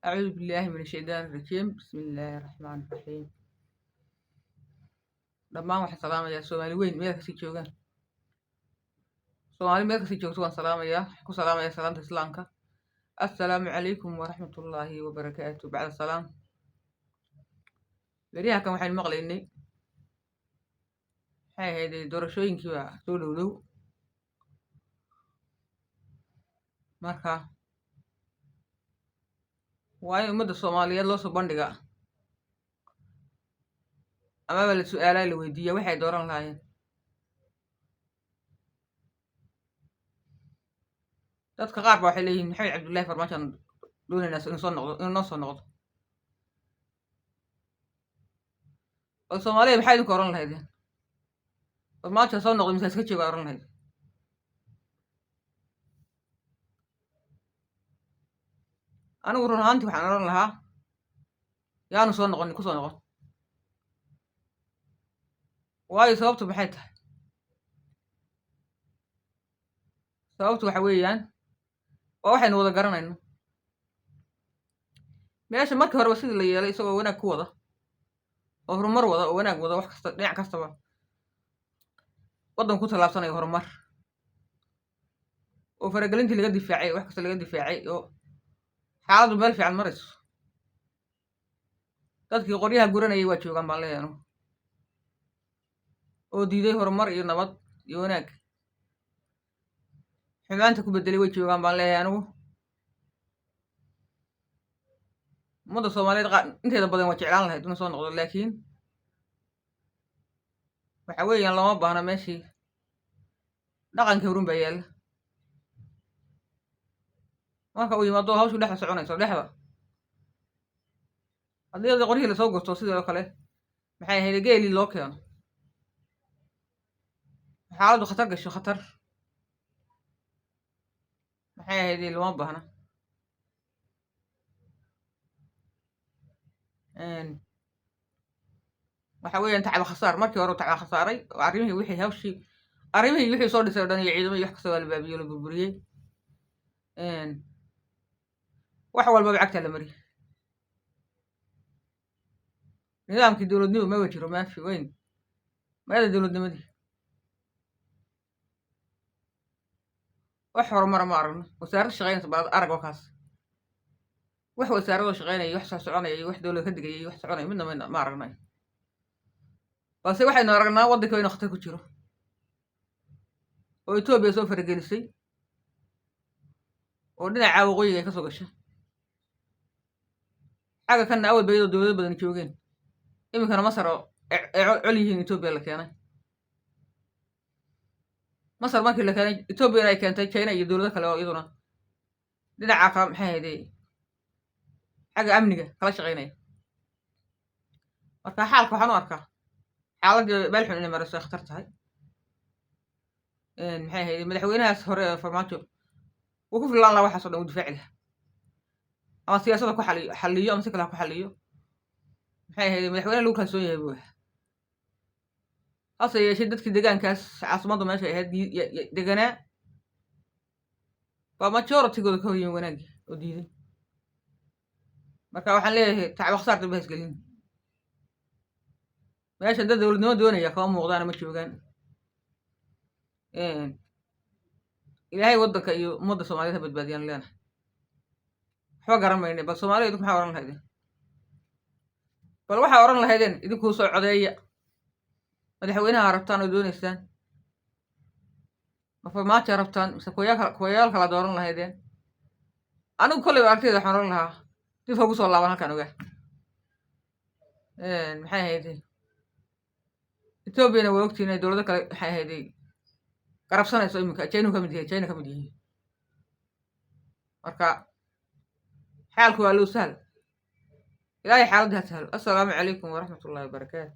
أعوذ بالله من الشيطان الرجيم بسم الله الرحمن الرحيم dhammaan waxaan salaamayaa soomaali weyn meel kasii joogaan soomaali meel kasii joogto waan salaamayaa waxaan ku salaamayaa salaanta islaamka assalaamu calaykum waraxmatullaahi wabarakaatu bacda salaam beryaha kan waxaynu maqlaynay maxay ahayd doorashooyinkii baa soo dhowdhow marka waa in ummadda soomaaliyeed loo soo bandhigaa amaba la su-aalaa la weydiiyaa waxay dooran lahaayeen dadka qaar ba waxay leeyihiin maxamed cabdullaahi farmaajoan doonaynaa inuu noo soo noqdo bal soomaaliya maxaa idinku oran lahaydeen farmaajo soo noqdo mise iska jooga oran lahayd anigu run ahaantii waxaan oran lahaa yaanu soo noqonin ku soo noqon waayo sababtu maxay tahay sababtu waxa weeyaan waa waxaynu wada garanayno meesha markii horeba sidii la yeelay isagoo wanaag ku wada oo horumar wada oo wanaag wada wax kasta dhinac kastaba waddan ku tallaabsanayo horumar oo faragelintii laga difaacay wax kasta laga difaacay oo xaaladdu meel fiican marayso dadkii qoryaha guranayay waa joogaan baan leeyahay anugu oo diiday horumar iyo nabad iyo wanaag xumaanta ku beddelay way joogaan baan leeyahay anigu ummadda soomaaliyeed inteeda badan waa jeclaan lahayd inuu soo noqdo laakiin waxa weeyaan lama baahna meeshii dhaqankii horun baa yaalla marka uu yimaado hawshu dhexda soconayso dhexda haddii qoryihii lasoo gurto sidoo kale maxay ahayd geelii loo keeno xaaladdu khatar gasho khatar maxay ahayd lama baahna waxa weeyaan tacba khasaar markii hore tacba khasaaray oo arrimihii wixii soo dhisay o dhan iyo ciidamadii wax kasta waa la baabiyo la burburiyey wax walbaba cagtaa la mariyey nidaamkii dowladnimo maba jiro maafi weyn maada dowladnimadii wax horumara ma aragno wasaarad shaqaynaysa balad arag oo kaas wax wasaaradoo shaqaynaya iyo wax soo soconaya iyo wax dowlad ka digaya iyo wax soconaya midna ma aragnayo balse waxaynu aragnaa waddanka inuu khatar ku jiro oo etoobiya soo faragelisay oo dhinaca waqooyiga ay ka soo gashay xagga kanna awal ba iyadoo dowlado badan joogeen iminkana masar oo col yihiin etoobiya la keenay masar markii la keenay etoobiyana ay keentay china iyo dowlado kale oo iyaduna dhinaca kala maxay ahayde xagga amniga kala shaqaynaya marka xaalka waxaan u arkaa xaaladii meel xun inay marayso ay khatar tahay maxay ahayde madaxweynahaas hore ee farmaajo wuu ku fillaan laha waxaas o dhan uu difaaci laha ama siyaasadda ku xalliyo ama si kale ha ku xalliyo maxay ahayde madaxweyne lagu kalsoon yahay buu ahaa hase yeeshee dadkii deegaankaas caasimaddu meesha ahayd deganaa baa majoritygooda ka horyimin wanaaggii oo diiday marka waxaan leeyahay tacba khasaar damba hasgelin meeshan dad dowladnimo doonaya kama muuqdaana ma joogaan ilaahay waddanka iyo ummadda soomaaliyed ha badbaadiyaan leenahay waxba garan mayne bal soomaalida idinku maxaa oran lahaydeen bal waxaa oran lahaydeen idinkuu soo codeeya madaxweynaha rabtaan oo doonaysaan ma farmaajo rabtaan mise kuwayaal kala dooran lahaydeen anigu kolleyba aragtiyda waxaan oran lahaa dib ha ugu soo laaban halkaan ogaa maxay ahayde etoobiyana waa ogtiin inay dowlado kale maxay ahayde garabsanayso iminka china ka mid yihiin marka xaalku waa low sahal ilaahay xaaladda ha sahlo assalaamu calaykum waraxmatullaahi wabarakaatu